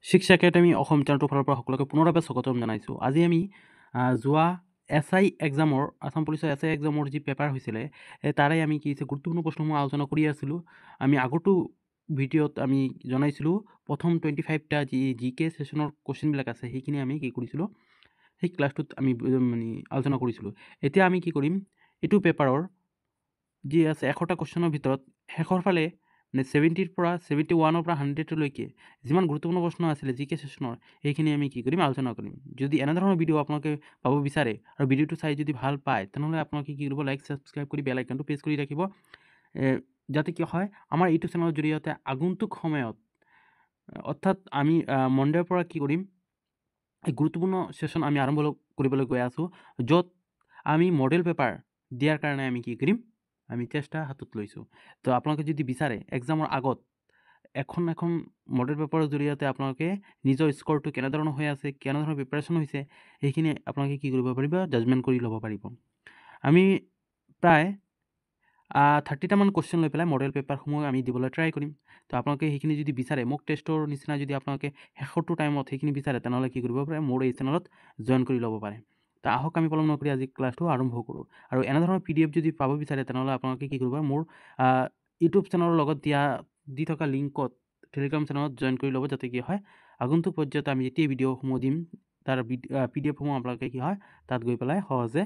শিক্ষা একাডেমি অসম চেনেলটোৰ ফালৰ পৰা সকলোকে পুনৰবাৰ স্বাগতম জনাইছোঁ। আজি আমি যোৱা SI এক্সামৰ আসাম পুলিচৰ SI এক্সামৰ যি পেপাৰ হৈছিলে তাৰে আমি কি হৈছে গুৰুত্বপূৰ্ণ প্ৰশ্নসমূহ আলোচনা কৰি আছিলোঁ। আমি আগতো ভিডিঅ'ত আমি জনাইছিলোঁ প্ৰথম 25টা যি GK ছেশ্যনৰ কুৱেশ্যনবিলাক আছে সেইখিনি আমি কি কৰিছিলোঁ সেই ক্লাছটোত আমি মানে আলোচনা কৰিছিলোঁ। এতিয়া আমি কি কৰিম এইটো পেপাৰৰ যি আছে 100টা কুৱেশ্যনৰ ভিতৰত শেষৰ ফালে মানে 70ৰ পৰা 71ৰ পৰা 100লৈকে যিমান গুৰুত্বপূৰ্ণ প্ৰশ্ন আছিলে GK ছেশ্যনৰ সেইখিনি আমি কি কৰিম আলোচনা কৰিম। যদি এনেধৰণৰ ভিডিঅ' আপোনালোকে পাব বিচাৰে আৰু ভিডিঅ'টো চাই যদি ভাল পায় তেনেহ'লে আপোনালোকে কি কৰিব লাইক ছাবস্ক্ৰাইব কৰি বেল আইকনটো প্ৰেছ কৰি ৰাখিব যাতে কি হয় আমাৰ ইউটিউব চেনেলৰ জৰিয়তে আগন্তুক সময়ত অৰ্থাৎ আমি মনডেৰ পৰা কি কৰিম এই গুৰুত্বপূৰ্ণ ছেশ্যন আমি আৰম্ভ কৰিবলৈ গৈ আছোঁ য'ত আমি মডেল পেপাৰ দিয়াৰ কাৰণে আমি কি কৰিম আমি চেষ্টা হাতত লৈছোঁ। তো আপোনালোকে যদি বিচাৰে এক্সামৰ আগত এখন মডেল পেপাৰৰ জৰিয়তে আপোনালোকে নিজৰ স্ক'ৰটো কেনেধৰণৰ হৈ আছে কেনেধৰণৰ প্ৰিপাৰেশ্যন হৈছে সেইখিনি আপোনালোকে কি কৰিব পাৰিব জাজমেণ্ট কৰি ল'ব পাৰিব। আমি প্ৰায় 30টামান কুৱেশ্যন লৈ পেলাই মডেল পেপাৰসমূহ আমি দিবলৈ ট্ৰাই কৰিম। তো আপোনালোকে সেইখিনি যদি বিচাৰে মোক টেষ্টৰ নিচিনা যদি আপোনালোকে শেষৰটো টাইমত সেইখিনি বিচাৰে তেনেহ'লে কি কৰিব পাৰে মোৰ এই চেনেলত জইন কৰি ল'ব পাৰে। তো আহক আমি পলম নকৰি আজি ক্লাছটো আৰম্ভ কৰোঁ। আৰু এনেধৰণৰ PDF যদি পাব বিচাৰে তেনেহ'লে আপোনালোকে কি কৰিব মোৰ ইউটিউব চেনেলৰ লগত দি থকা লিংকত টেলিগ্ৰাম চেনেলত জইন কৰি ল'ব যাতে কি হয় আগন্তুক পৰ্যায়ত আমি যেতিয়াই ভিডিঅ'সমূহ দিম তাৰ PDFসমূহ আপোনালোকে কি হয় তাত গৈ পেলাই সহজে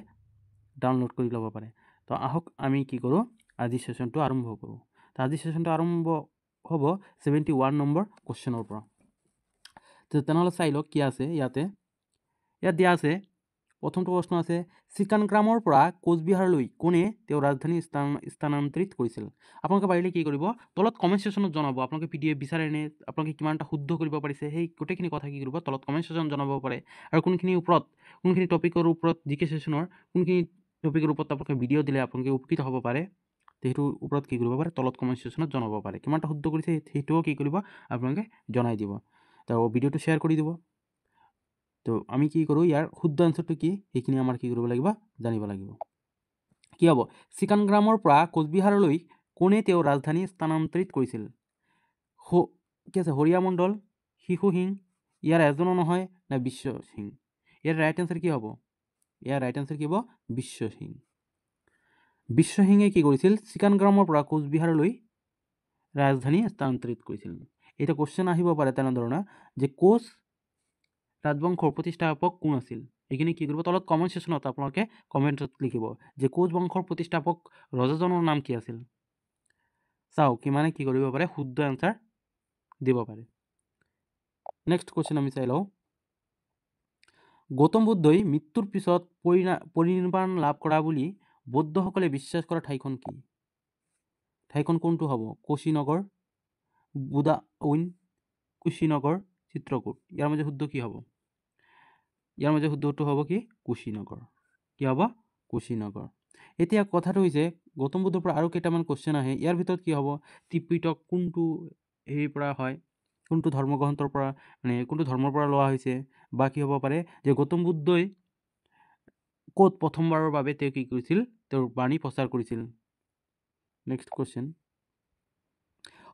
ডাউনলোড কৰি ল'ব পাৰে। তো আহক আমি কি কৰোঁ আজি ছেশ্যনটো আৰম্ভ কৰোঁ। তো আজি ছেশ্যনটো আৰম্ভ হ'ব 71 নম্বৰ কুৱেশ্যনৰ পৰা। তো তেনেহ'লে চাই লওক কি আছে ইয়াত দিয়া আছে প্ৰথমটো প্ৰশ্ন আছে চিকানগ্ৰামৰ পৰা কোচবিহাৰলৈ কোনে তেওঁৰ ৰাজধানী স্থানান্তৰিত কৰিছিল। আপোনালোকে পাৰিলে কি কৰিব তলত কমেণ্ট ছেশ্যনত জনাব আপোনালোকে PDF বিচাৰেনে আপোনালোকে কিমানটা শুদ্ধ কৰিব পাৰিছে সেই গোটেইখিনি কথা কি কৰিব তলত কমেণ্ট ছেশ্যন জনাব পাৰে আৰু কোনখিনি টপিকৰ ওপৰত GK ছেশ্যনৰ কোনখিনি টপিকৰ ওপৰত আপোনালোকে ভিডিঅ' দিলে আপোনালোকে উপকৃত হ'ব পাৰে সেইটোৰ ওপৰত কি কৰিব পাৰে তলত কমেণ্ট ছেশ্যনত জনাব পাৰে কিমানটা শুদ্ধ কৰিছে সেইটোও কি কৰিব আপোনালোকে জনাই দিব তো ভিডিঅ'টো শ্বেয়াৰ কৰি দিব। তো আমি কি কৰোঁ ইয়াৰ শুদ্ধ আনচাৰটো কি সেইখিনি আমাৰ কি কৰিব লাগিব জানিব লাগিব। কি হ'ব চিকানগ্ৰামৰ পৰা কোচবিহাৰলৈ কোনে তেওঁৰ ৰাজধানী স্থানান্তৰিত কৰিছিল। কি আছে হৰিয়া মণ্ডল শিশু সিং ইয়াৰ এজনো নহয় নে বিশ্ব সিং। ইয়াৰ ৰাইট এনচাৰ কি হ'ব বিশ্ব সিং। বিশ্ব সিঙে কি কৰিছিল চিকানগ্ৰামৰ পৰা কোচবিহাৰলৈ ৰাজধানী স্থানান্তৰিত কৰিছিল। এতিয়া কুৱেশ্যন আহিব পাৰে তেনেধৰণৰ যে কোচ ৰাজবংশৰ প্ৰতিষ্ঠাপক কোন আছিল এইখিনি কি কৰিব তলত কমেণ্ট ছেশ্যনত আপোনালোকে কমেণ্টত লিখিব যে কোচ বংশৰ প্ৰতিষ্ঠাপক ৰজাজনৰ নাম কি আছিল। চাওক কিমানে কি কৰিব পাৰে শুদ্ধ এনচাৰ দিব পাৰে। নেক্সট কুৱেশ্যন আমি চাই লওঁ গৌতম বুদ্ধই মৃত্যুৰ পিছত পৰিনিৰ্বাণ লাভ কৰা বুলি বৌদ্ধসকলে বিশ্বাস কৰা ঠাইখন কি। ঠাইখন কোনটো হ'ব কুশীনগৰ বুদাউন কুশীনগৰ চিত্ৰকূট। ইয়াৰ মাজে শুদ্ধ কি হ'ব শুদ্ধটো হ'ব কি কুশীনগৰ। কি হ'ব কুশীনগৰ। এতিয়া কথাটো হৈছে গৌতম বুদ্ধৰ পৰা আৰু কেইটামান কুৱেশ্যন আহে ইয়াৰ ভিতৰত কি হ'ব ত্ৰিপিটক কোনটো হেৰিৰ পৰা হয় কোনটো ধৰ্মগ্ৰন্থৰ পৰা মানে কোনটো ধৰ্মৰ পৰা লোৱা হৈছে বা কি হ'ব পাৰে যে গৌতম বুদ্ধই ক'ত প্ৰথমবাৰৰ বাবে তেওঁ কি কৰিছিল তেওঁৰ বাণী প্ৰচাৰ কৰিছিল। নেক্সট কুৱেশ্যন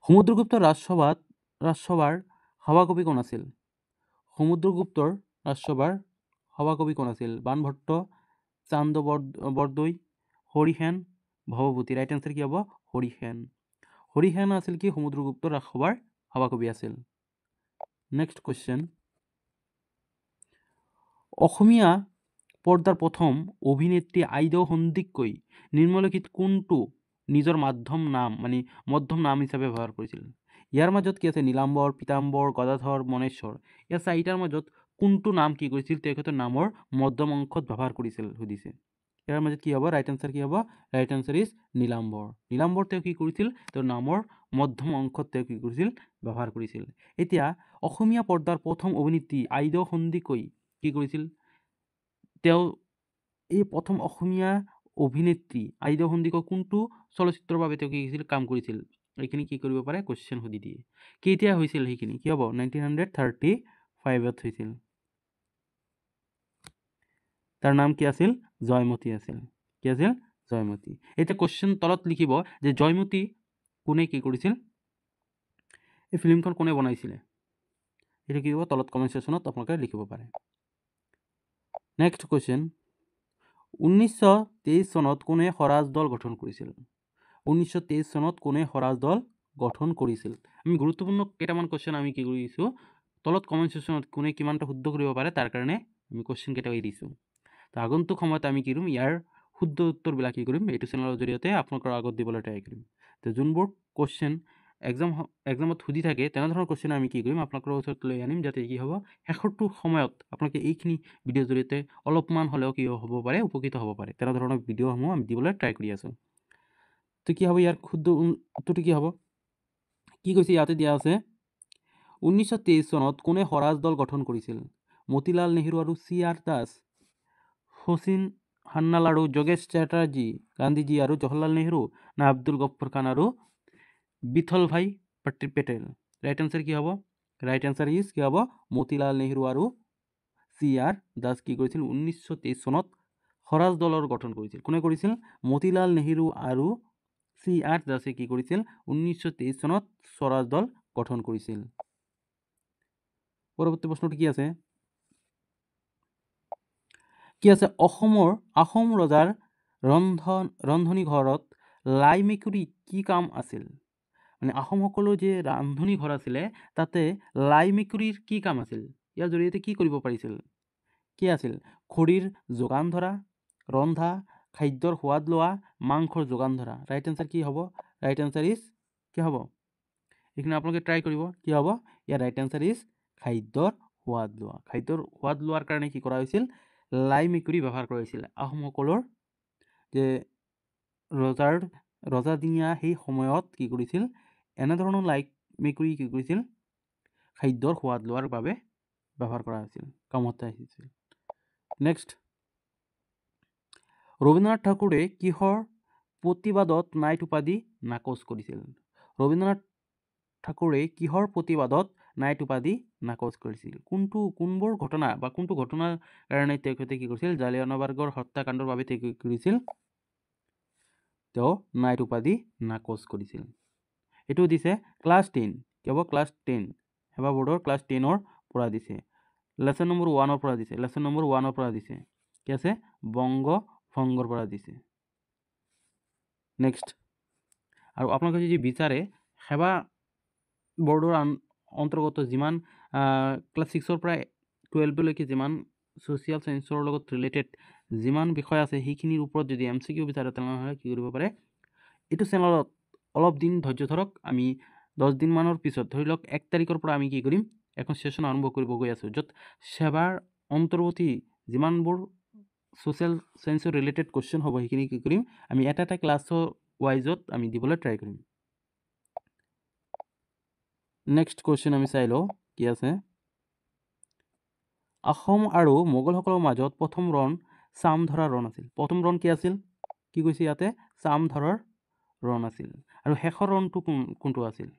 সমুদ্ৰগুপ্তৰ ৰাজসভাৰ সভাকবি কোন আছিল। সমুদ্ৰগুপ্তৰ ৰাজসভাৰ সভাকবি কোন আছিল বাণভট্ট চান্দ বৰদৈ হৰিসেন ভৱভূতি। ৰাইট এনচাৰ কি হ'ব হৰিসেন আছিল কি সমুদ্ৰগুপ্তৰ ৰাজসভাৰ সভাকবি আছিল। নেক্সট কুৱেশ্যন অসমীয়া পৰ্দাৰ প্ৰথম অভিনেত্ৰী আইদেউ সন্দিকৈ নিম্নলিখিত কোনটো নিজৰ মধ্যম নাম হিচাপে ব্যৱহাৰ কৰিছিল। ইয়াৰ মাজত কি আছে নীলাম্বৰ পীতাম্বৰ গদাধৰ মনেশ্বৰ ইয়াৰ চাৰিটাৰ মাজত কোনটো নাম কি কৰিছিল তেখেতৰ নামৰ মধ্যম অংশত ব্যৱহাৰ কৰিছিল সুধিছে। ইয়াৰ মাজত কি হ'ব ৰাইট এনচাৰ কি হ'ব ৰাইট এনচাৰ ইজ নীলাম্বৰ তেওঁ কি কৰিছিল তেওঁৰ নামৰ মধ্যম অংশত তেওঁ কি কৰিছিল ব্যৱহাৰ কৰিছিল। এতিয়া অসমীয়া পৰ্দাৰ প্ৰথম অভিনেত্ৰী আইদেউ সন্দিকৈ কি কৰিছিল তেওঁ এই প্ৰথম অসমীয়া অভিনেত্ৰী আইদেউ সন্দিকৈ কোনটো চলচ্চিত্ৰৰ বাবে তেওঁ কি কৰিছিল কাম কৰিছিল এইখিনি কি কৰিব পাৰে কুৱেশ্যন সুধি দিয়ে। কেতিয়া হৈছিল সেইখিনি কি হ'ব 1935ত হৈছিল। তাৰ নাম কি আছিল জয়মতী আছিল। কি আছিল জয়মতী। এতিয়া কুৱেশ্যন তলত লিখিব যে জয়মতী কোনে কি কৰিছিল এই ফিল্মখন কোনে বনাইছিলে। এইটো কি হ'ব তলত কমেণ্ট ছেকশ্যনত আপোনালোকে লিখিব পাৰে। নেক্সট কুৱেশ্যন, 1923 চনত কোনে স্বৰাজ দল গঠন কৰিছিল? 1923 চনত কোনে স্বৰাজ দল গঠন কৰিছিল? আমি গুৰুত্বপূৰ্ণ কেইটামান কুৱেশ্যন আমি কি কৰিছোঁ তলত কমেণ্ট ছেকশ্যনত কোনে কিমানটা শুদ্ধ কৰিব পাৰে তাৰ কাৰণে আমি কুৱেশ্যন কেইটা এৰিছোঁ। তো আগন্তুক সময়ত আমি কি কৰিম ইয়াৰ শুদ্ধ উত্তৰবিলাক কি কৰিম এইটো চেনেলৰ জৰিয়তে আপোনালোকৰ আগত দিবলৈ ট্ৰাই কৰিম। তো যোনবোৰ কুৱেশ্যন এক্সামত সুধি থাকে তেনেধৰণৰ কুৱেশ্যন আমি কি কৰিম আপোনালোকৰ ওচৰত লৈ আনিম, যাতে কি হ'ব শেষৰটো সময়ত আপোনালোকে এইখিনি ভিডিঅ'ৰ জৰিয়তে অলপমান হ'লেও কি হ'ব পাৰে উপকৃত হ'ব পাৰে। তেনেধৰণৰ ভিডিঅ'সমূহ আমি দিবলৈ ট্ৰাই কৰি আছোঁ। তো কি হ'ব ইয়াৰ শুদ্ধ উত্তৰটো কি হ'ব? কি কৈছে ইয়াতে দিয়া আছে, 1923 চনত কোনে স্বৰাজ দল গঠন কৰিছিল? মতিলাল নেহৰু আৰু CR দাস, শচীন সান্যাল আৰু যোগেশ চেটাৰ্জী, গান্ধীজী আৰু জৱাহৰলাল নেহৰু, না আব্দুল গফ্ফৰ খান আৰু বিথল ভাই পেটেল? ৰাইট আনচাৰ কি হ'ব? ৰাইট আনচাৰ ইজ কি হ'ব মতিলাল নেহৰু আৰু CR দাস কি কৰিছিল 1923 চনত স্বৰাজ দলৰ গঠন কৰিছিল। কোনে কৰিছিল? মতিলাল নেহৰু আৰু CR দাসে কি কৰিছিল 1923 চনত স্বৰাজ দল গঠন কৰিছিল। পৰৱৰ্তী প্ৰশ্নটো কি আছে? অসমৰ আহোম ৰজাৰ ৰন্ধনী ঘৰত লাই মেকুৰী কি কাম আছিল? মানে আহোমসকলৰ যে ৰান্ধনী ঘৰ আছিলে তাতে লাই মেকুৰীৰ কি কাম আছিল? ইয়াৰ জৰিয়তে কি কৰিব পাৰিছিল? কি আছিল? খৰিৰ যোগান ধৰা, ৰন্ধা, খাদ্যৰ সোৱাদ লোৱা, মাংসৰ যোগান ধৰা। ৰাইট আনচাৰ কি হ'ব? ৰাইট আনচাৰ ইজ কি হ'ব? এইখিনি আপোনালোকে ট্ৰাই কৰিব। কি হ'ব? ইয়াৰ ৰাইট আনচাৰ ইজ খাদ্যৰ সোৱাদ লোৱা। খাদ্যৰ সোৱাদ লোৱাৰ কাৰণে কি কৰা হৈছিল? লাই মেকুৰী ব্যৱহাৰ কৰা হৈছিল। আহোমসকলৰ যে ৰজাদিনীয়া সেই সময়ত কি কৰিছিল এনেধৰণৰ লাই মেকুৰী কি কৰিছিল খাদ্যৰ সোৱাদ লোৱাৰ বাবে ব্যৱহাৰ কৰা হৈছিল, কামত আহিছিল। নেক্সট, ৰবীন্দ্ৰনাথ ঠাকুৰে কিহৰ প্ৰতিবাদত নাইট উপাধি নাকচ কৰিছিল? ৰবীন্দ্ৰনাথ ঠাকুৰে কিহৰ প্ৰতিবাদত নাইট উপাধি নাকচ কৰিছিল? কোনবোৰ ঘটনা বা কোনটো ঘটনাৰ কাৰণে তেখেতে কি কৰিছিল জালিয়ানৱালাবাগৰ হত্যাকাণ্ডৰ বাবে তেওঁ কি কৰিছিল তেওঁ নাইট উপাধি নাকচ কৰিছিল? এইটো দিছে ক্লাছ 10, কি হ'ব ক্লাছ 10 সেৱা বোৰ্ডৰ ক্লাছ 10ৰ পৰা দিছে। লেচন নম্বৰ 1ৰ পৰা দিছে। লেচন নম্বৰ 1ৰ পৰা দিছে। কি আছে? বংগ ভংগৰ পৰা দিছে। নেক্সট, আৰু আপোনালোকে যদি বিচাৰে সেৱা বোৰ্ডৰ অন্তৰ্গত যিমান ক্লাছ 6ৰ পৰা 12লৈকে যিমান ছ'চিয়েল চায়েন্সৰ লগত ৰিলেটেড যিমান বিষয় আছে সেইখিনিৰ ওপৰত যদি MCQ বিচাৰে তেনেহ'লে কি কৰিব পাৰে এইটো চেনেলত অলপ দিন ধৈৰ্য ধৰক। আমি 10 দিনমানৰ পিছত ধৰি লওক 1 তাৰিখৰ পৰা আমি কি কৰিম এখন ছেশ্যন আৰম্ভ কৰিব গৈ আছোঁ, য'ত সেৱাৰ অন্তৰ্গতি যিমানবোৰ ছ'চিয়েল চায়েন্সৰ ৰিলেটেড কুৱেশ্যন হ'ব সেইখিনি কি কৰিম আমি এটা এটা ক্লাছৰ ৱাইজত আমি দিবলৈ ট্ৰাই কৰিম। নেক্সট কুৱেশ্যন আমি চাই লওঁ কি আছে। আহোম আৰু মোগলসকলৰ মাজত প্ৰথম ৰণ চামধৰাৰ ৰণ আছিল। প্ৰথম ৰণ কি আছিল? কি কৈছে ইয়াতে? চামধৰাৰ ৰণ আছিল। আৰু শেষৰ ৰণটো কোনটো আছিল?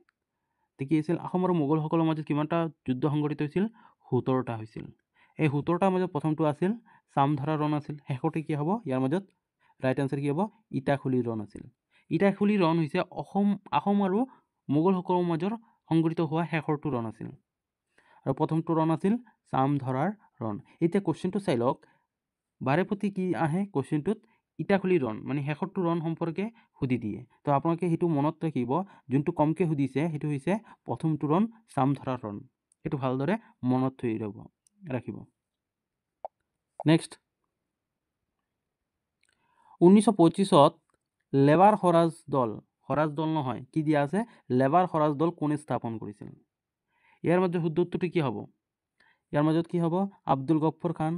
কি আছিল? আহোম আৰু মোগলসকলৰ মাজত কিমানটা যুদ্ধ সংঘটিত হৈছিল? 17টা হৈছিল। এই 17টাৰ মাজত প্ৰথমটো আছিল চামধৰা ৰণ আছিল। শেষতে কি হ'ব ইয়াৰ মাজত? ৰাইট আনচাৰ কি হ'ব? ইটাখুলি ৰণ আছিল। ইটাখুলি ৰণ হৈছে আহোম আৰু মোগলসকলৰ মাজৰ সংঘটিত হোৱা শেষৰটো ৰণ আছিল। আৰু প্ৰথমটো ৰণ আছিল চামধৰাৰ ৰণ। এতিয়া কুৱেশ্যনটো চাই লওক, বাৰে প্ৰতি কি আহে কুৱেশ্যনটোত? ইটাখুলি ৰণ মানে শেষৰটো ৰণ সম্পৰ্কে সুধি দিয়ে। তো আপোনালোকে সেইটো মনত ৰাখিব, যোনটো কমকৈ সুধিছে সেইটো হৈছে প্ৰথমটো ৰণ চামধৰাৰ ৰণ। সেইটো ভালদৰে মনত থৈ ৰাখিব। নেক্সট, 1925ত লেবাৰ স্বৰাজ দল নহয় কি দিয়া আছে? লেবাৰ স্বৰাজ দল কোনে স্থাপন কৰিছিল? ইয়াৰ মাজত শুদ্ধ উত্তৰটো কি হ'ব? ইয়াৰ মাজত কি হ'ব? Abdul Gaffar Khan,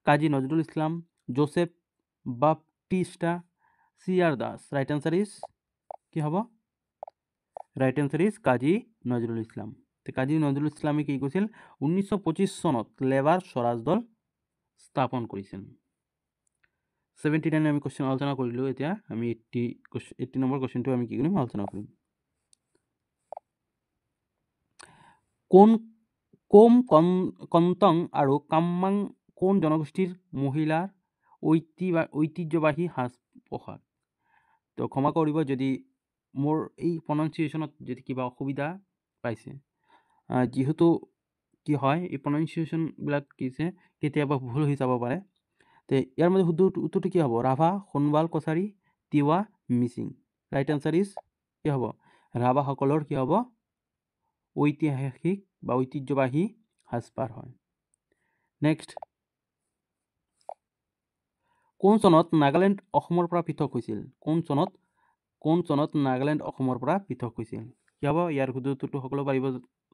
Kazi Nazrul Islam, Joseph Baptista, CR Das. Right answer is কি হ'ব? Right answer is Kazi Nazrul Islam. Kazi Nazrul ইছলামে কি কৰিছিল 1925 চনত লেবাৰ স্বৰাজ দল স্থাপন কৰিছিল। 79 আমি কুৱেশ্যন আলোচনা কৰিলোঁ। এতিয়া আমি 80 নম্বৰ কুৱেশ্যনটো আমি কি কৰিম আলোচনা কৰিম। কন্তং আৰু কাম্মাং কোন জনগোষ্ঠীৰ মহিলাৰ ঐতিহ্যবাহী সাজ পোছাক? তো ক্ষমা কৰিব যদি মোৰ এই প্ৰনাউন্সিয়েশ্যনত যদি কিবা অসুবিধা পাইছে, যিহেতু কি হয় এই প্ৰনাউন্সিয়েশ্যনবিলাক কি হৈছে কেতিয়াবা ভুল হৈ যাব পাৰে তে ইয়াৰ মাজত শুদ্ধ উত্তৰটো কি হ'ব Rabha Sonowal Kachari Tiwa Mising right answer is কি হ'ব ৰাভাসকলৰ কি হ'ব ঐতিহাসিক বা ঐতিহ্যবাহী সাজপাৰ হয় নেক্সট কোন চনত নাগালেণ্ড অসমৰ পৰা পৃথক হৈছিল কোন চনত নাগালেণ্ড অসমৰ পৰা পৃথক হৈছিল কি হ'ব ইয়াৰ শুদ্ধ উত্তৰটো সকলো পাৰিব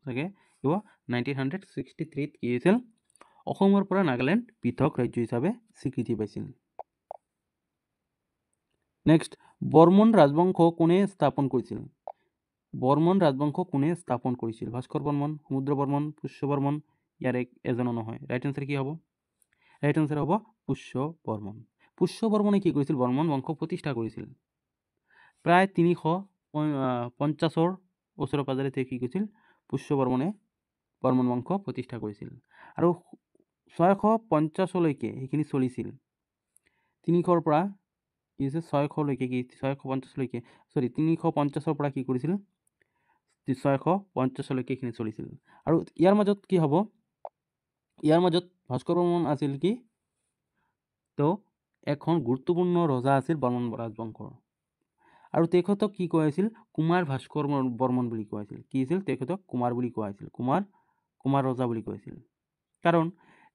চাগে কি হ'ব 1963 কি হৈছিল অসমৰ পৰা নাগালেণ্ড পৃথক ৰাজ্য হিচাপে স্বীকৃতি পাইছিল নেক্সট বৰ্মন ৰাজবংশ কোনে স্থাপন কৰিছিল ভাস্কৰ বৰ্মন সমুদ্ৰ বৰ্মন পুষ্য বৰ্মন ইয়াৰ এজনো নহয় ৰাইট আনচাৰ কি হ'ব ৰাইট আনচাৰ হ'ব পুষ্য বৰ্মনে কি কৰিছিল বৰ্মন বংশ প্ৰতিষ্ঠা কৰিছিল প্ৰায় 350ৰ ওচৰে পাজৰে তেওঁ কি কৰিছিল পুষ্য বৰ্মন বংশ প্ৰতিষ্ঠা কৰিছিল আৰু 650লৈকে সেইখিনি চলিছিল 300ৰ পৰা কি হৈছে 600লৈকে 350ৰ পৰা কি কৰিছিল 650লৈকে এইখিনি চলিছিল আৰু ইয়াৰ মাজত কি হ'ব ইয়াৰ মাজত ভাস্কৰ বৰ্মন আছিল কি তো এখন গুৰুত্বপূৰ্ণ ৰজা আছিল বৰ্মন ৰাজবংশৰ আৰু তেখেতক কি কোৱা হৈছিল কুমাৰ ভাস্কৰ বৰ্মন বুলি কোৱা হৈছিল কি আছিল তেখেতক কুমাৰ বুলি কোৱা হৈছিল কুমাৰ ৰজা বুলি কোৱা হৈছিল কাৰণ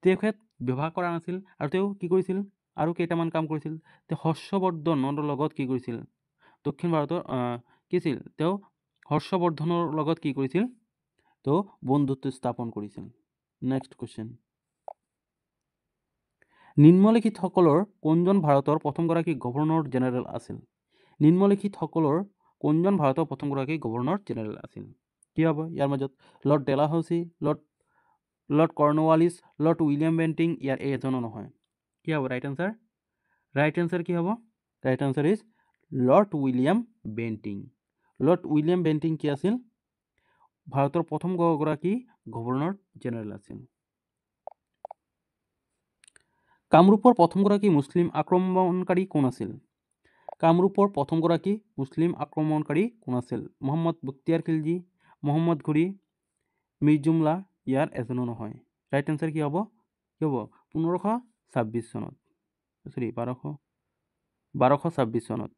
তেখেত বিবাহ কৰা নাছিল আৰু তেওঁ কি কৰিছিল আৰু কেইটামান কাম কৰিছিল তেওঁ হৰ্ষবৰ্ধনৰ লগত কি কৰিছিল দক্ষিণ ভাৰতৰ কি আছিল তেওঁ হৰ্ষবৰ্ধনৰ লগত কি কৰিছিল তেওঁ বন্ধুত্ব স্থাপন কৰিছিল নেক্সট কোৱেশ্চন নিম্নলিখিতসকলৰ কোনজন ভাৰতৰ প্ৰথমগৰাকী গভৰ্ণৰ জেনেৰেল আছিল কি হ'ব ইয়াৰ মাজত Lord Dalhousie Lord Cornwallis Lord William Bentinck ইয়াৰ এজনো নহয় কি হ'ব ৰাইট আনচাৰ কি হ'ব right answer is Lord William Bentinck কি আছিল ভাৰতৰ প্ৰথমগৰাকী গভৰ্ণৰ জেনেৰেল আছিল কামৰূপৰ প্ৰথমগৰাকী মুছলিম আক্ৰমণকাৰী কোন আছিল মহম্মদ বখতিয়াৰ খিলজী মহম্মদ ঘুৰি মিৰ্জুমলা ইয়াৰ এজনো নহয় ৰাইট আনচাৰ কি হ'ব 1226 চনত সৰি 1226 চনত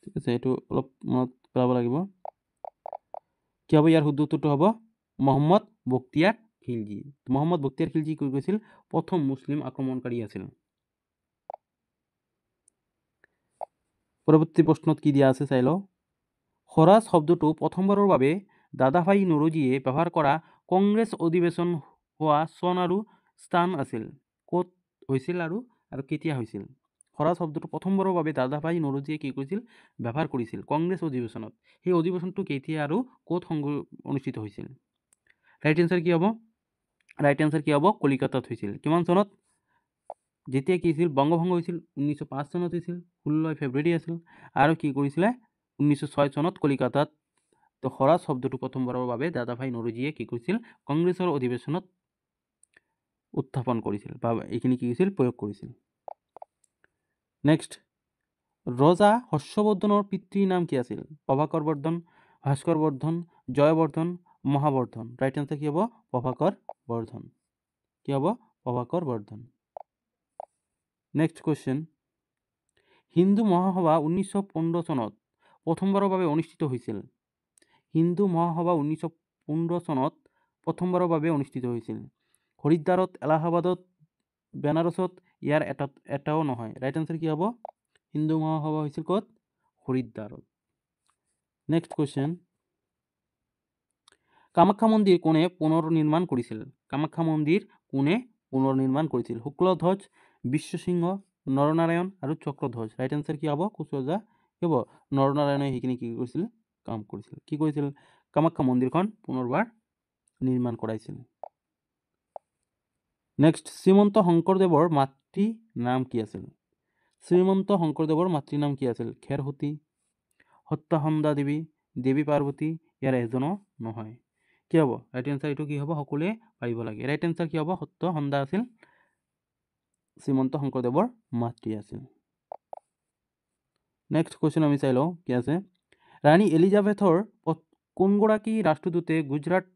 ঠিক আছে এইটো অলপ মনত পেলাব লাগিব কি হ'ব ইয়াৰ শুদ্ধ উত্তৰটো হ'ব মহম্মদ বখতিয়াৰ খিলজী কৈ গৈছিল প্ৰথম মুছলিম আক্ৰমণকাৰী আছিল পৰৱৰ্তী প্ৰশ্নত কি দিয়া আছে চাই লওঁ স্বৰাজ শব্দটো প্ৰথমবাৰৰ বাবে দাদাভাই নৰোজীয়ে ব্যৱহাৰ কৰা কংগ্ৰেছ অধিৱেশন হোৱা চন আৰু স্থান আছিল ক'ত হৈছিল আৰু কেতিয়া হৈছিল স্বৰাজ শব্দটো প্ৰথমবাৰৰ বাবে দাদাভাই নৰোজীয়ে কি কৰিছিল ব্যৱহাৰ কৰিছিল কংগ্ৰেছ অধিৱেশনত সেই অধিৱেশনটো কেতিয়া আৰু ক'ত অনুষ্ঠিত হৈছিল ৰাইট আনচাৰ কি হ'ব কলিকতাত হৈছিল কিমান চনত যেতিয়া কি হৈছিল বংগভংগ হৈছিল 1905 চনত হৈছিল 16 ফেব্ৰুৱাৰী আছিল আৰু কি কৰিছিলে 1906 চনত কলিকতাত তো স্বৰাজ শব্দটো প্ৰথমবাৰৰ বাবে দাদাভাই নৰোজীয়ে কি কৰিছিল কংগ্ৰেছৰ অধিৱেশনত উত্থাপন কৰিছিল বা এইখিনি কি হৈছিল প্ৰয়োগ কৰিছিল নেক্সট ৰজা হৰ্ষবৰ্ধনৰ পিতৃৰ নাম কি আছিল প্ৰভাকৰ বৰ্ধন ভাস্কৰ বৰ্ধন জয়বৰ্ধন মহাবৰ্ধন ৰাইট আনচাৰ কি হ'ব প্ৰভাকৰ বৰ্ধন নেক্সট কোৱেশ্চন হিন্দু মহাসভা 1915 চনত প্ৰথমবাৰৰ বাবে অনুষ্ঠিত হৈছিল হৰিদ্বাৰত এলাহাবাদত বেনাৰসত ইয়াৰ এটাও নহয় ৰাইট আনচাৰ কি হ'ব হিন্দু মহাসভা হৈছিল ক'ত হৰিদ্বাৰত নেক্সট কোৱেশ্চন কামাখ্যা মন্দিৰ কোনে পুনৰ নিৰ্মাণ কৰিছিল শুক্লধ্বজ বিশ্বসিংহ নৰনাৰায়ণ আৰু চক্ৰধ্বজ ৰাইট আনচাৰ কি হ'ব কুশৰজা কি হ'ব নৰনাৰায়ণে সেইখিনি কি কৰিছিল কাম কৰিছিল কি কৰিছিল কামাখ্যা মন্দিৰখন পুনৰবাৰ নিৰ্মাণ কৰাইছিল নেক্সট শ্ৰীমন্ত শংকৰদেৱৰ মাতৃ নাম কি আছিল খেৰসূতী সত্যসন্ধা দেৱী পাৰ্বতী ইয়াৰ এজনো নহয় কি হ'ব ৰাইট আনচাৰ এইটো কি হ'ব সকলোৱে পাৰিব লাগে ৰাইট আনচাৰ কি হ'ব সত্যসন্ধা আছিল শ্ৰীমন্ত শংকৰদেৱৰ মাতৃ আছিল নেক্সট কোৱেশ্চন আমি চাই লওঁ কি আছে ৰাণী এলিজাবেথৰ কোনগৰাকী ৰাষ্ট্ৰদূতে গুজৰাট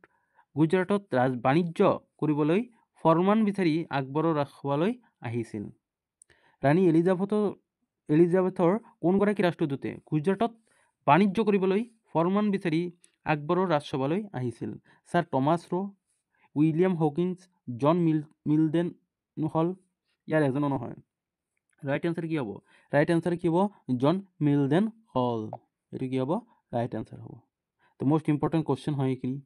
গুজৰাটত বাণিজ্য কৰিবলৈ ফৰমান বিচাৰি আকবৰৰ ৰাজসভালৈ আহিছিল। ৰাণী এলিজাবেথৰ কোনগৰাকী ৰাষ্ট্ৰদূতে গুজৰাটত বাণিজ্য কৰিবলৈ ফৰমান বিচাৰি আকবৰৰ ৰাজসভালৈ আহিছিল? ছাৰ টমাছ ৰ, উইলিয়াম হকিন্স, জন মিল্ডেন হল, ইয়াৰ এজনো নহয়। ৰাইট এনচাৰ কি হ'ব? ৰাইট এনচাৰ কি হ'ব? জন মিল্ডেন হল। এইটো কি হ'ব? ৰাইট এনচাৰ হ'ব। তো মোষ্ট ইম্পৰ্টেণ্ট কুৱেশ্যন হয় এইখিনি।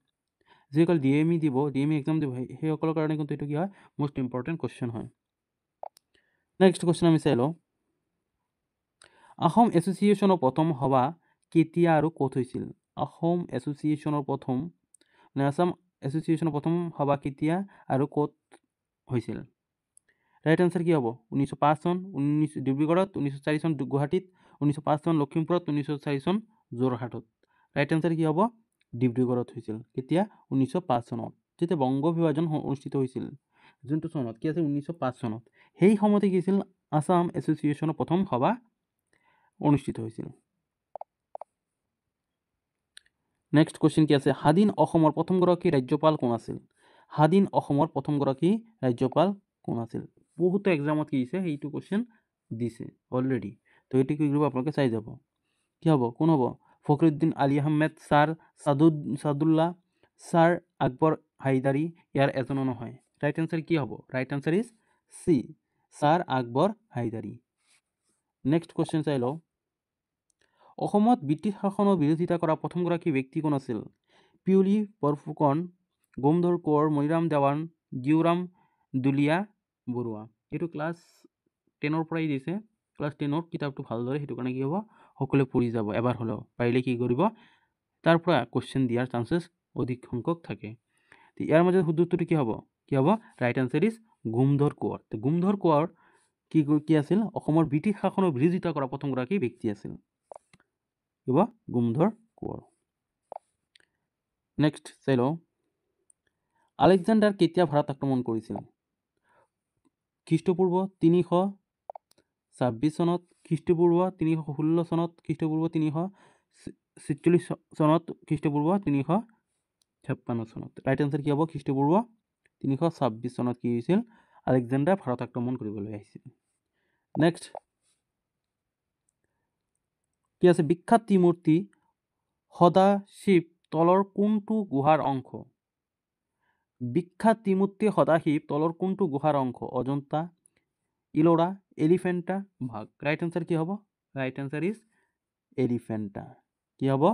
যিসকল DME দিব, DME এক্সাম দিব, সেইসকলৰ কাৰণে কিন্তু এইটো কি হয়? মোষ্ট ইম্পৰ্টেণ্ট কুৱেশ্যন হয়। নেক্সট কুৱেশ্যন আমি চাই লওঁ। অসম এছ'চিয়েশ্যনৰ প্ৰথম সভা কেতিয়া আৰু ক'ত হৈছিল? অসম এছ'চিয়েশ্যনৰ প্ৰথম আছাম এছ'চিয়েশ্যনৰ প্ৰথম সভা কেতিয়া আৰু ক'ত হৈছিল? ৰাইট এনচাৰ কি হ'ব? 1905 চন ডিব্ৰুগড়ত, 1904 চন গুৱাহাটীত, 1905 চন লখিমপুৰত, 1904 চন যোৰহাটত। ৰাইট এনচাৰ কি হ'ব? ডিব্ৰুগড়ত হৈছিল। কেতিয়া? 1905 চনত, যেতিয়া বংগ বিভাজন অনুষ্ঠিত হৈছিল। যোনটো চনত কি আছিল? 1905 চনত। সেই সময়তে কি হৈছিল? আছাম এছ'চিয়েশ্যনৰ প্ৰথম সভা অনুষ্ঠিত হৈছিল। নেক্সট কুৱেশ্যন কি আছে? স্বাধীন অসমৰ প্ৰথমগৰাকী ৰাজ্যপাল কোন আছিল? স্বাধীন অসমৰ প্ৰথমগৰাকী ৰাজ্যপাল কোন আছিল? বহুতো এক্সামত কি দিছে? সেইটো কুৱেশ্যন দিছে অলৰেডি। তো এইটো কি কৰিব? আপোনালোকে চাই যাব। কি হ'ব? কোন হ'ব? ফখৰুদ্দিন আলী আহমেদ, ছাৰ ছাদুল্লাহ, ছাৰ আকবৰ হাইদাৰী, ইয়াৰ এজনো নহয়। ৰাইট এনচাৰ কি হ'ব? Right answer is C, sir Akbar Hydari. Next question চাই লওঁ। অসমত ব্ৰিটিছ শাসনৰ বিৰোধিতা কৰা প্ৰথমগৰাকী ব্যক্তি কোন আছিল? পিয়লি বৰফুকন, গোমধৰ কোঁৱৰ, মণিৰাম দেৱান, জীউৰাম দুলীয়া বৰুৱা। এইটো ক্লাছ 10ৰ পৰাই দিছে। ক্লাছ 10ৰ কিতাপটো ভালদৰে, সেইটো কাৰণে কি হ'ব? সকলোৱে পঢ়ি যাব এবাৰ হ'লেও। পাৰিলে কি কৰিব? তাৰ পৰা কুৱেশ্যন দিয়াৰ চান্সেছ অধিক সংখ্যক থাকে। ইয়াৰ মাজত শুদ্ধ উত্তৰটো কি হ'ব? কি হ'ব? Right answer is Gomdhar Konwar. Gomdhar Konwar কি আছিল? অসমৰ ব্ৰিটিছ শাসনৰ বিৰোধিতা কৰা প্ৰথমগৰাকী ব্যক্তি আছিল। কি হ'ব? গোমধৰ কোঁৱৰ। নেক্সট চাই লওঁ। আলেকজাণ্ডাৰ কেতিয়া ভাৰত আক্ৰমণ কৰিছিল? খ্ৰীষ্টপূৰ্ব 326 চনত, খ্ৰীষ্টপূৰ্ব 316 চনত, খ্ৰীষ্টপূৰ্ব 346 চনত, খ্ৰীষ্টপূৰ্ব 356 চনত। ৰাইট এনচাৰ কি হ'ব? খ্ৰীষ্টপূৰ্ব 326 চনত কি হৈছিল? আলেকজাণ্ডাৰ ভাৰত আক্ৰমণ কৰিবলৈ আহিছিল। নেক্সট কি আছে? বিখ্যাত ত্ৰিমূৰ্তি সদাশিৱ তলৰ কোনটো গুহাৰ অংশ? বিখ্যাত ত্ৰিমূৰ্তি সদাশিৱ তলৰ কোনটো গুহাৰ অংশ? অজন্তা, ইলোৰা, এলিফেণ্টা, বাঘ। ৰাইট এনচাৰ কি হ'ব? Right answer is Elephanta. কি হ'ব?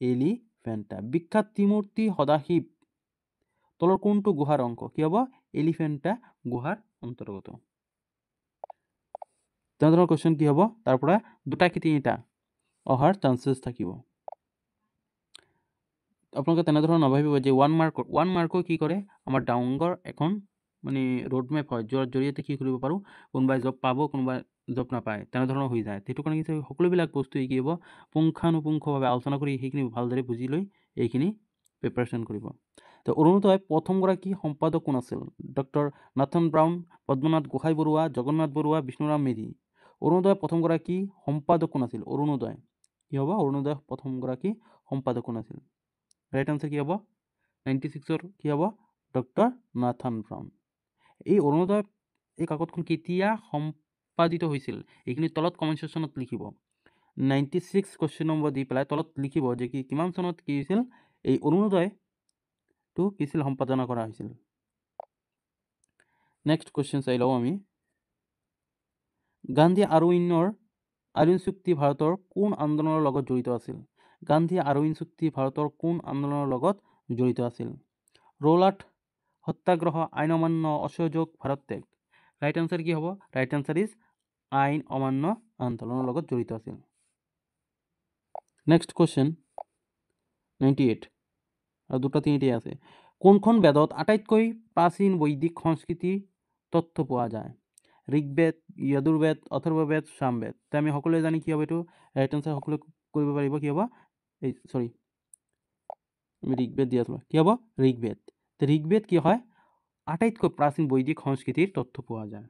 এলিফেণ্টা। বিখ্যাত ত্ৰিমূৰ্তি সদাশিৱ তলৰ কোনটো গুহাৰ অংশ? কি হ'ব? এলিফেণ্টা গুহাৰ অন্তৰ্গত। তেনেধৰণৰ কুৱেশ্যন কি হ'ব? তাৰ পৰা দুটা কি তিনিটা অহাৰ চান্সেছ থাকিব। আপোনালোকে তেনেধৰণৰ নাভাবিব যে ওৱান মাৰ্কৰ কি কৰে? আমাৰ ডাঙৰ এখন মানে ৰোডমেপ হয়, য'ৰ জৰিয়তে কি কৰিব পাৰোঁ? কোনোবাই জব পাব, কোনোবাই জব নাপায়, তেনেধৰণৰ হৈ যায়। সেইটো কাৰণে কি সকলোবিলাক বস্তুৱে কি হ'ব? পুংখানুপুংখভাৱে আলোচনা কৰি সেইখিনি ভালদৰে বুজি লৈ এইখিনি প্ৰিপাৰেশ্যন কৰিব। তো অৰুণোদয় প্ৰথমগৰাকী সম্পাদক কোন আছিল? Doctor Nathan Brown, Padmanath Gohain Barua, Jagannath Barua, Bishnuram Medhi. Arunodoi প্ৰথমগৰাকী সম্পাদক কোন আছিল? অৰুণোদয় কি হ'ব? অৰুণোদয় প্ৰথমগৰাকী সম্পাদক কোন আছিল? ৰাইট আনচাৰ কি হ'ব? 96ৰ কি হ'ব? Doctor Nathan brown. এই অৰুণোদয় এই কাকতখন কেতিয়া সম্পাদিত হৈছিল? এইখিনি তলত কমেণ্ট ছেকশ্যনত লিখিব। 96 কুৱেশ্যন নম্বৰ দি পেলাই তলত লিখিব যে কিমান চনত কি হৈছিল? এই অৰুণোদয়টো কি আছিল? সম্পাদনা কৰা হৈছিল। নেক্সট কুৱেশ্যন চাই লওঁ আমি। গান্ধী আৰউইন চুক্তি ভাৰতৰ কোন আন্দোলনৰ লগত জড়িত আছিল? গান্ধী আৰউইন চুক্তি ভাৰতৰ কোন আন্দোলনৰ লগত জড়িত আছিল? ৰৌলাট সত্যাগ্ৰহ, আইন অমান্য, অসহযোগ, ভাৰত ত্যাগ। ৰাইট আনচাৰ কি হ'ব? ৰাইট আনচাৰ ইজ আইন অমান্য আন্দোলনৰ লগত জড়িত আছিল। নেক্সট কুৱেশ্যন 98 আৰু দুটা তিনিটাই আছে। কোনখন বেদত আটাইতকৈ প্ৰাচীন বৈদিক সংস্কৃতিৰ তথ্য পোৱা যায়? ঋগ্বেদ, যজুৰ্বেদ, অথৰ্ববেদ, সামবেদ। তো আমি সকলোৱে জানি কি হ'ব? এইটো ৰাইট আনচাৰ সকলোৱে কৰিব পাৰিব। কি হ'ব? আমি ঋগ্বেদ দি আছিলোঁ। কি হ'ব? ঋগ্বেদ। তো ঋগ্বেদ কি হয়? আটাইতকৈ প্ৰাচীন বৈদিক সংস্কৃতিৰ তথ্য পোৱা যায়।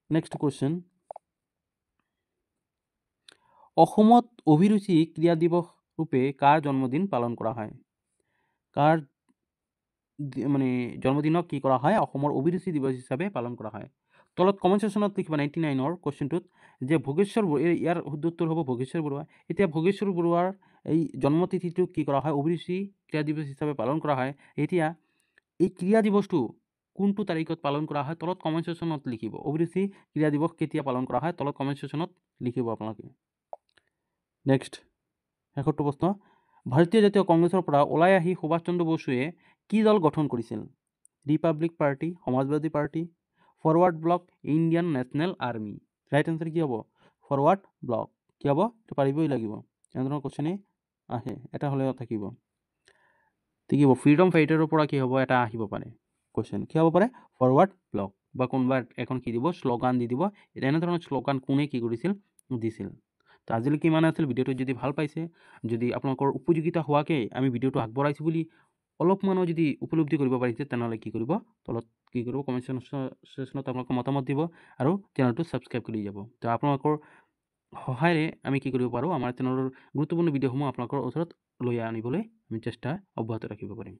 Next question. অসমত অভিৰুচি ক্ৰীড়া দিৱস ৰূপে কাৰ জন্মদিন পালন কৰা হয়? কাৰ মানে জন্মদিনক কি কৰা হয় অসমৰ অভিৰুচি দিৱস হিচাপে পালন কৰা হয় তলত কমেণ্ট ছেকশ্যনত লিখিবা 99ৰ কুৱেশ্যনটোত যে ভোগেশ্বৰ ইয়াৰ শুদ্ধ উত্তৰ হ'ব ভোগেশ্বৰ বৰুৱা এতিয়া ভোগেশ্বৰ বৰুৱাৰ এই জন্মতিথিটো কি কৰা হয় অভিৰুচি ক্ৰীড়া দিৱস হিচাপে পালন কৰা হয় এতিয়া এই ক্ৰীড়া দিৱসটো কোনটো তাৰিখত পালন কৰা হয় তলত কমেণ্ট ছেকশ্যনত লিখিব অভিৰুচি ক্ৰীড়া দিৱস কেতিয়া পালন কৰা হয় তলত কমেণ্ট ছেকশ্যনত লিখিব আপোনালোকে নেক্সট 61 প্ৰশ্ন ভাৰতীয় জাতীয় কংগ্ৰেছৰ পৰা ওলাই আহি সুভাষ চন্দ্ৰ বসুৱে কি দল গঠন কৰিছিল republic party Samajwadi party forward bloc Indian national army right answer কি হ'ব ফৰৱাৰ্ড ব্লক কি হ'ব এইটো পাৰিবই লাগিব এনেধৰণৰ কুৱেশ্যনেই আহে এটা হ'লেও থাকিব ঠিক হ'ব ফ্ৰীডম ফাইটাৰৰ পৰা কি হ'ব এটা আহিব পাৰে কুৱেশ্যন কি হ'ব পাৰে ফৰৱাৰ্ড ব্লক বা কোনোবা এখন কি দিব শ্লোগান দি দিব এনেধৰণৰ শ্লোগান কোনে কি কৰিছিল দিছিল তো আজিলৈকে ইমান আছিল ভিডিঅ'টো যদি ভাল পাইছে যদি আপোনালোকৰ উপযোগিতা হোৱাকৈ আমি ভিডিঅ'টো আগবঢ়াইছোঁ বুলি অলপমানো যদি উপলব্ধি কৰিব পাৰিছে তেনেহ'লে কি কৰিব তলত কি কৰিব কমেণ্ট ছেকশ্যনত আপোনালোকৰ মতামত দিব আৰু চেনেলটো ছাবস্ক্ৰাইব কৰি যাব তো আপোনালোকৰ সহায়েৰে আমি কি কৰিব পাৰোঁ আমাৰ চেনেলৰ গুৰুত্বপূৰ্ণ ভিডিঅ'সমূহ আপোনালোকৰ ওচৰত লৈ আনিবলৈ আমি চেষ্টা অব্যাহত ৰাখিব পাৰিম